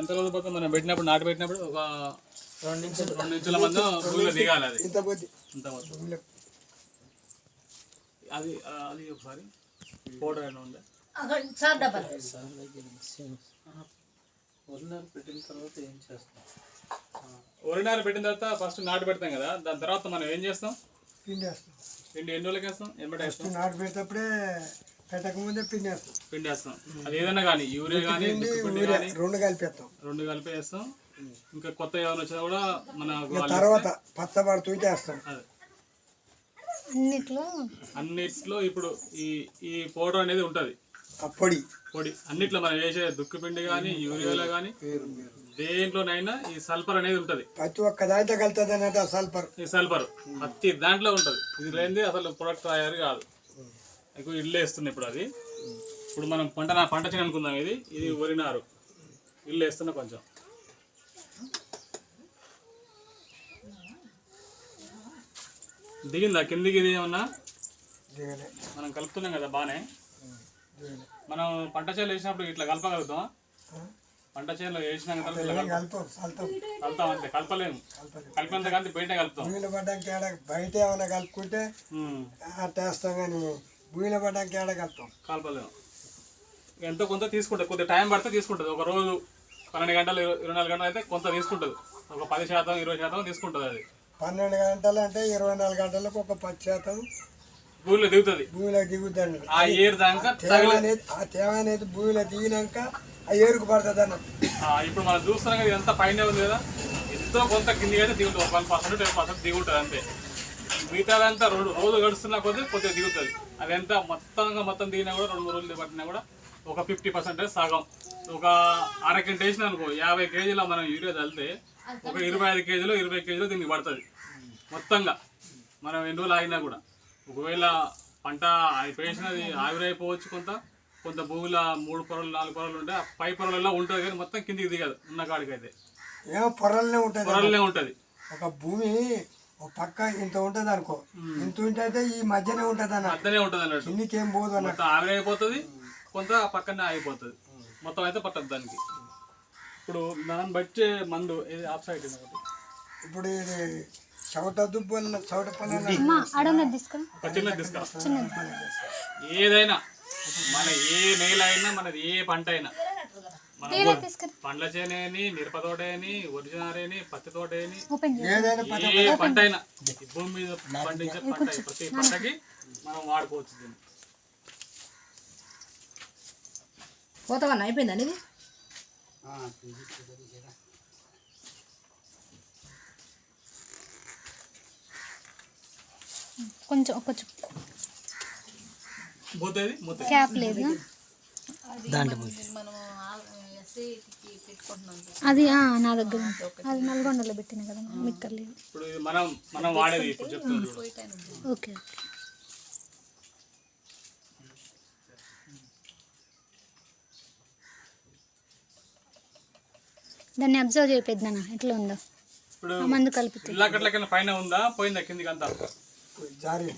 ఎంత రోజులు పోతే మనం పెట్టినప్పుడు నాటు పెట్టినప్పుడు ఒక 2 ఇంచుల మంది భూమిలో దిగాలి. అది ఇంత అది అది ఒకసారి ఫోటో అయినా ఉందా ఒరిజినల్ పెట్టిన తర్వాత ఏం చేస్తాం? ఒరిజినల్ పెట్టిన తర్వాత ఫస్ట్ నాటు పెడతాం కదా, దాని తర్వాత మనం ఏం చేస్తాం? పిండి వేస్తాం. పిండి ఎన్ని రోజులకి వేస్తాం? ఎంబడి వేస్తాం. నాటు పెట్టేటప్పుడే పెట్టకముందే పిండి వేస్తాం. పిండి వేస్తాం. అది ఏదైనా కానీ యూరియా కానీ రెండు కలిపేస్తాం. రెండు కలిపి వేస్తాం. ఇంకా కొత్త ఏమైనా వచ్చినా కూడా మన తర్వాత పచ్చబడుతూ చేస్తాం. అన్నిట్లో ఇప్పుడు ఈ పౌడర్ అనేది ఉంటది. పొడి అన్నిట్లో మనం వేసే దుక్కు పిండి కానీ యూరియాలో కానీ దేంట్లోనైనా ఈ సల్ఫర్ అనేది ఉంటది. ప్రతి ఒక్క దాంట్లో కలుతుంది అన్నట్టు సల్ఫర్. ఈ సల్ఫర్ ప్రతి దాంట్లో ఉంటది. ఇది లేనిది అసలు ప్రొడక్ట్ తయారు కాదు. ఎక్కువ ఇల్లు వేస్తున్నాయి ఇప్పుడు. అది ఇప్పుడు మనం పంట చేను అనుకుందాం. ఇది వరినారు ఇల్లు వేస్తున్నా. కొంచెం దిగిందా కిందికి? ఇది ఏమన్నా మనం కలుపుతున్నాం కదా బాగానే. మనం పంట చేనులో వేసినప్పుడు ఇట్లా కలపగలుగుతాం? పంట చేనులో వేసినాక కలుపుతాం అంతే. కలపలేము. కలిపినంత కానీ బయట కలుపుతాం. బయట ఏమైనా కలుపుకుంటే వేస్తాం కానీ భూమిలో పడ్డానికి ఏడ కలపలేము. ఎంతో కొంత తీసుకుంటుంది. కొద్దిగా టైం పడితే తీసుకుంటుంది. ఒక రోజు 12 గంటలు 24 గంటలు అయితే కొంత తీసుకుంటుంది. ఒక 10% 20% తీసుకుంటుంది. అది 12 గంటలు అంటే 24 గంటలకు ఒక 10% భూమిలో దిగుతుంది. భూమిలో దిగుతుంది. ఆ ఏరు దాకా ఆ తేమ అనేది భూమిలో దిగినాక ఆ ఏరుకు పడుతుంది అన్నట్టు. ఇప్పుడు మనం చూస్తున్నాం కదా, ఇదంతా పైన ఉంది కదా, ఎంతో కొంత కిందికి అయితే దిగుతుంది. 1% 10% దిగుంటుంది అంతే. మిగతాదంతా రోజు గడుస్తున్నా కొద్దిగా దిగుతుంది. అదంతా మొత్తం దిగినా కూడా 2-3 రోజులు పట్టినా కూడా ఒక 50% సగం. ఒక అరకింట వేసిన అనుకో 50 కేజీల మనం యూరియా చల్లితే ఒక 25 కేజీలు 20 కేజీలు దీనికి పడుతుంది మొత్తంగా. మనం ఎన్ని రోజులు ఆగినా కూడా ఒకవేళ పంట వేసినది ఆవిరైపోవచ్చు. కొంత భూమిలో 3 పొరలు 4 పొరలు ఉంటే పై పొరలలో ఉంటుంది కానీ మొత్తం కిందికి దిగదు. ఉన్న కాడికైతే పొరలనే ఉంటుంది. ఒక భూమి ఒక పక్క ఇంత ఉంటుంది అనుకో, ఇంత ఉంటే ఈ మధ్యనే ఉంటుంది అన్నట్టు. ఇంకేం పోదు అన్నట్టు. ఆవిరైపోతుంది. కొంత పక్కనే ఆగిపోతుంది. మొత్తం అయితే పట్టదు దానికి. ఇప్పుడు దాన్ని బట్టి మందు ఇది ఆఫ్ సైడ్. ఇప్పుడు ఇది చౌట దుబ్బల చౌట పొలాలు ఏదైనా మన ఏ నేల అయినా మనది ఏ పంట అయినా, మన పండ్ల చేనేని, మిరప తోటని, ఒరిజినల్ పత్తి తోటని, ఏ పంట అయినా భూమి మీద పండించే పంట ప్రతి పంటకి మనం వాడుకోవచ్చు. దీన్ని పోతావన్నా అయిపోయిందండి. ఇది కొంచెం ఒక క్యాప్ లేదు అది నా దగ్గర. అది నల్గొండలో పెట్టిన కదా మిక్కర్ లేదు. ఓకే. దాన్ని అబ్జర్వ్ చేయిద్దానా ఎట్లా ఉందో. మందు కలిపి పైన ఉందా పోయిందా కిందికి అంతా జారి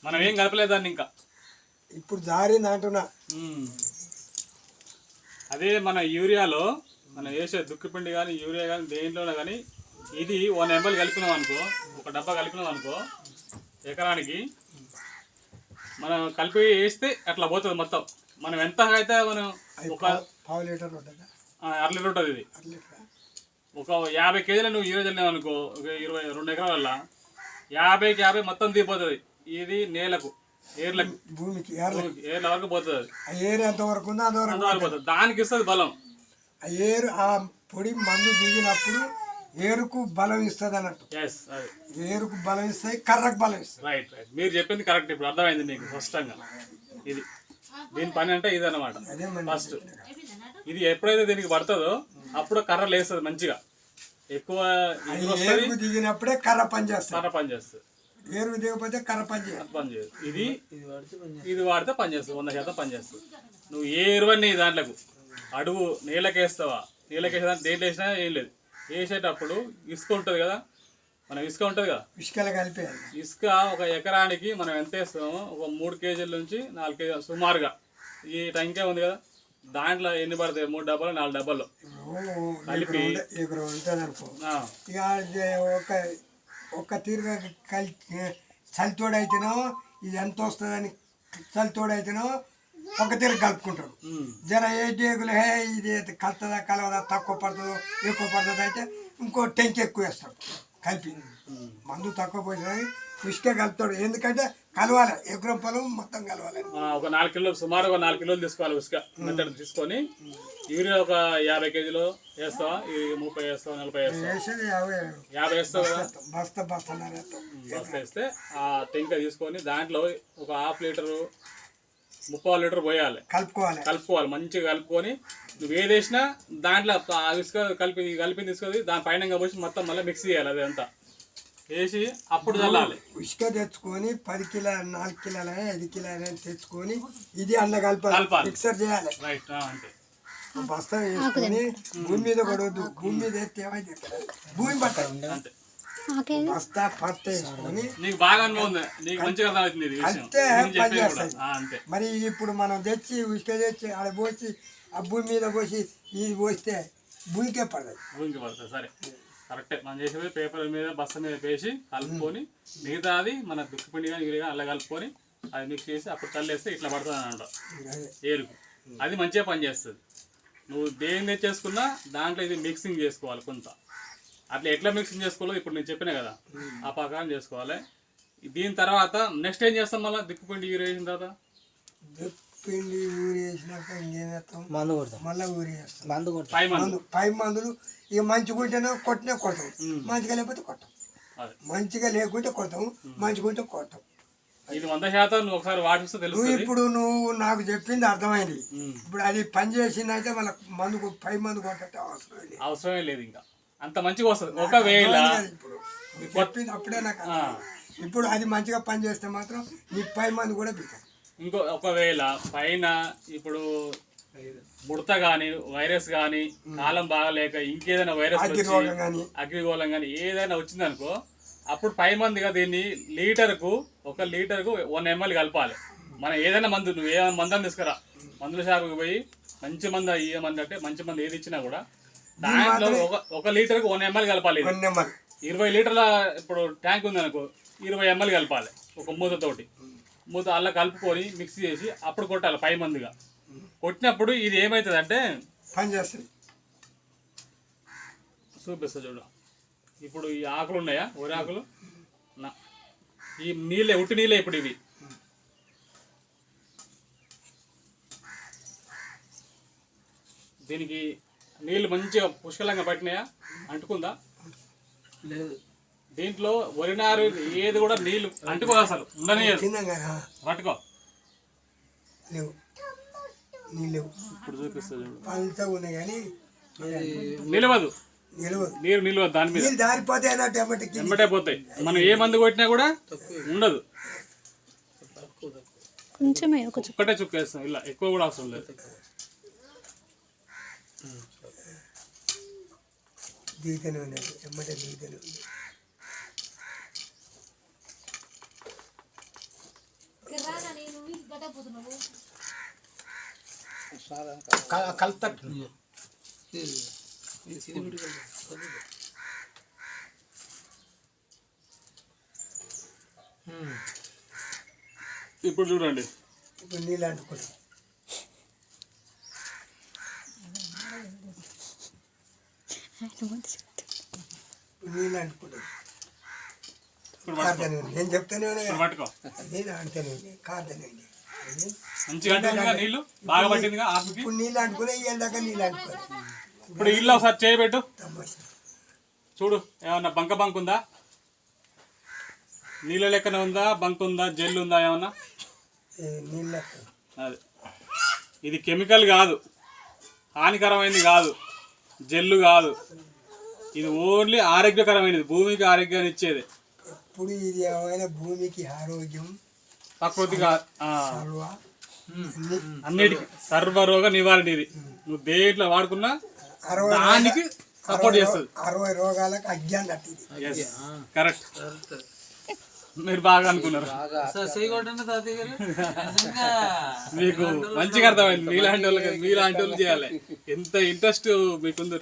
మనం ఏం కలపలేదాన్ని ఇంకా. ఇప్పుడు జారింది అంటున్నా. అదే మన యూరియాలో మనం వేసే దుక్కిపిండి కానీ యూరియా కానీ దేంట్లోనే కానీ ఇది 1 ml కలిపినాం అనుకో, ఒక డబ్బా కలిపినాం అనుకో, ఎకరానికి మనం కలిపి వేస్తే అట్లా పోతుంది మొత్తం. మనం ఎంత అయితే మనం ఒక 1/2 లీటర్ ఉంటుంది. 1/2 లీటర్ ఉంటుంది. ఇది ఒక 50 కేజీలు నువ్వు యూరియా చల్లినావు అనుకో, 22 ఎకరాల వల్ల 50కి 50 మొత్తం దిగిపోతుంది. ఇది నేలకు ఏర్లకు భూమికి ఏర్ల వరకు పోతుంది. ఏరు ఎంతవరకు ఉందో అంతవరకు పోతుంది. దానికి ఇస్తుంది బలం. ఏరు ఆ పొడి మందు దిగినప్పుడు ఏరుకు బలం ఇస్తుంది అన్నట్టు. ఏరుకు బలం ఇస్తాయి, కర్రకు బలం ఇస్తాయి. రైట్. మీరు చెప్పింది కరెక్ట్. ఇప్పుడు అర్థమైంది మీకు స్పష్టంగా. ఇది దీని పని అంటే ఇది అన్నమాట. ఫస్ట్ ఇది ఎప్పుడైతే దీనికి పడుతుందో అప్పుడు కర్ర లేస్తుంది మంచిగా. ఎక్కువ దిగినప్పుడే కర్ర పనిచేస్తుంది. ఏరు దిగకపోతే కర్ర పనిచేయదు. ఇది వాడితే పనిచేస్తుంది. 100% పనిచేస్తుంది. నువ్వు ఏ ఎరువన్నీ దాంట్లకు అడుగు నీళ్ళకేస్తావా, నీళ్ళకేసే దేంట్లో వేసినా ఏం లేదు. వేసేటప్పుడు ఇసుక ఉంటుంది కదా, మనం ఇసుక ఉంటుంది కదా, ఇసుకలో కలిపి ఇసుక ఒక ఎకరానికి మనం ఎంత వేస్తామో ఒక 3 కేజీల నుంచి 4 కేజీలు సుమారుగా. ఈ టంకే ఉంది కదా, దాంట్లో ఎన్ని పడతాయి 3 డబ్బాలు 4 డబ్బాలు కలిపి ఇక్కడ ఉంటుంది అనుకో ఇక అది ఒక తీరుగా చలితోడైతేనో ఇది ఎంత వస్తుందని చలితోడైతేనో ఒక తీరు కలుపుకుంటాడు. జర ఏ డేగులు ఇది కలుతుందా కలవదా తక్కువ పడుతుందో ఎక్కువ పడుతుందో అయితే ఇంకో టెంక్ ఎక్కువ వేస్తాడు కలిపి. మందు తక్కువ పోయినా ఇసుకే కలుపుతాడు, ఎందుకంటే కలవాలి ఎకరం పొలం మొత్తం కలవాలి. ఒక 4 కిలోలు సుమారు 4 కిలోలు తీసుకోవాలి ఇసుక మెత్తడి తీసుకొని. యూరియా ఒక 50 కేజీలు వేస్తావా? 30 వేస్తావా? 40 వేస్తావా? 50 వేస్తావు కదా, బస్తా వేస్తే ఆ టెంక తీసుకొని దాంట్లో ఒక 1/2 లీటరు 3/4 లీటర్ పోయాలి, కలుపుకోవాలి మంచిగా కలుపుకొని. నువ్వు ఏది వేసినా దాంట్లో ఇసుక కలిపి తీసుకొని దాని పైన పోసి మొత్తం మళ్ళీ మిక్స్ చేయాలి. అదంతా వేసి అప్పుడు చల్లాలి. ఇసుక తెచ్చుకొని 10 కిలోలు 4 కిలోలు 5 కిలోలు తెచ్చుకొని ఇది అన్న కలపాలి, మిక్సర్ చేయాలి. రైట్ అంతే. బస్తా వేసుకొని భూమి మీద పడవద్దు, భూమి మీద వేస్తే ఏమైతే భూమి పట్టాలి అంతే. బస్తా పట్ట వేసుకొని నీకు బాగా అనుభవం ఉంది, నీకు మంచిగా అర్థమవుతుంది ఇది విషయం. అంతే. మరి ఇప్పుడు మనం తెచ్చి ఇసుక తెచ్చి ఆడ పోసి ఆ భూమి మీద పోసి ఇది పోస్తే భూమికే పడతాయి. సరే కరెక్టే. మనం చేసేది పేపర్ మీద బస్తా మీద వేసి కలుపుకొని మిగతాది మన దుక్కిపిండి కానీ ఇవి కానీ అలా కలుపుకొని అది మిక్స్ చేసి అప్పుడు చల్లేస్తే ఇట్లా పడుతుంది అని అంటాం ఏరుకు. అది మంచిగా పనిచేస్తుంది. నువ్వు దేని తెచ్చేసుకున్నా దాంట్లో ఇది మిక్సింగ్ చేసుకోవాలి కొంత. అట్లా ఎట్లా మిక్సింగ్ చేసుకోవాలో ఇప్పుడు నేను చెప్పినా కదా, ఆ ప్రకారం చేసుకోవాలి. దీని తర్వాత నెక్స్ట్ ఏం చేస్తాం? మళ్ళీ దిక్కుపిండి యూరియా వేసిన తర్వాత పిండి ఊరి వేసినాక ఇంకేం వేస్తాం? మందు కొడతాం, మళ్ళీ ఊరి వేస్తాం. పై మందులు ఇక మంచిగా ఉంటేనే కొట్టినే కొడతాం, మంచిగా లేకపోతే కొట్టాం. మంచిగా లేకుంటే కొడతాం, మంచిగా ఉంటే కొట్టాం. ఇది 100% నువ్వు ఒకసారి వాటిస్తే తెలుసు. ఇప్పుడు నువ్వు నాకు చెప్పింది అర్థమైంది. ఇప్పుడు అది పని చేసిందంటే మళ్ళీ మందు పై మందు కొట్టే అవసరమే లేదు. ఇంకా అంత మంచిగా వస్తుంది. ఒకవేళ ఇప్పుడు చెప్పింది అప్పుడే నాకు ఇప్పుడు అది మంచిగా పని చేస్తే మాత్రం నీ పై మందు కూడా బిగుతాం. ఒకవేళ పైన ఇప్పుడు ముడత కానీ వైరస్ కానీ కాలం బాగలేక ఇంకేదైనా వైరస్ అగ్నిగోళం కానీ ఏదైనా వచ్చిందనుకో అప్పుడు పై మందిగా దీన్ని లీటర్కు 1 లీటర్కు 1 ml కలపాలి. మనం ఏదైనా మందు నువ్వు ఏ మందని తీసుకురా, మందుల షాపుకి పోయి మంచి మంది ఏ మంది అంటే మంచి మంది ఏది ఇచ్చినా కూడా దాంట్లో 1 లీటర్కు 1 ml కలపాలి. 20 లీటర్ల ఇప్పుడు ట్యాంక్ ఉందనుకో 20 ml కలపాలి ఒక మూతతోటి. మూత అలా కలుపుకొని మిక్స్ చేసి అప్పుడు కొట్టాలి పై మందుగా. కొట్టినప్పుడు ఇది ఏమవుతుంది అంటే పని చేస్తుంది. చూపిస్తా చూడు. ఇప్పుడు ఈ ఆకులు ఉన్నాయా, వరి ఆకులు, ఈ నీళ్ళే ఉట్టి నీళ్ళే. ఇప్పుడు ఇవి దీనికి నీళ్ళు మంచిగా పుష్కలంగా పట్టినాయా, అంటుకుందా? లేదు. దీంట్లో వరినారు ఏది కూడా నీళ్ళు అంటుకో, అసలు ఉండనే పట్టుకో. ఇప్పుడు చూపిస్తా చూడు. నిలవదు, నీరు నిలవదు దాని మీద, వెంబటే పోతాయి. మనం ఏ మందు కొట్టినా కూడా ఉండదు. ఒక్కటే చుక్కేస్తాం, ఇలా ఎక్కువ కూడా అవసరం లేదు. ఇప్పుడు చూడండి, ఇప్పుడు నీళ్ళు అంటుకుంటాం. నీళ్ళు అంటుకుంటాం. నేను చెప్తానే పట్టుకో. నేను అంటేనే కాదనే మంచిగా నీళ్ళు బాగా పట్టిందిగా ఆకుకి. ఇప్పుడు నీళ్ళు అంటుకునే దాకా నీళ్ళు అంటుకోవాలి. ఇప్పుడు ఇల్లు ఒకసారి చేయబెట్టు చూడు, ఏమన్నా బంక్ ఉందా, నీళ్ళ లెక్కన ఉందా, బంక్ ఉందా, జెల్ ఉందా ఏమన్నా? నీళ్ళ అదే, ఇది కెమికల్ కాదు, హానికరమైనది కాదు, జెల్లు కాదు. ఇది ఓన్లీ ఆరోగ్యకరమైనది, భూమికి ఆరోగ్యాన్ని ఇచ్చేది. ఇప్పుడు ఇది ఏమైనా భూమికి ఆరోగ్యం, ప్రకృతిగా అన్నిటికీ సర్వరోగ నివారణ. ఇది నువ్వు దేంట్లో వాడుకున్నా దానికి సపోర్ట్ చేస్తుంది. 60 రోగాలకు అజ్ఞానం. కరెక్ట్. మీరు బాగా అనుకున్నారు. మీకు మంచిగా అర్థమైంది. మీలాంటి వాళ్ళు చేయాలి. ఎంత ఇంట్రెస్ట్ మీకుంది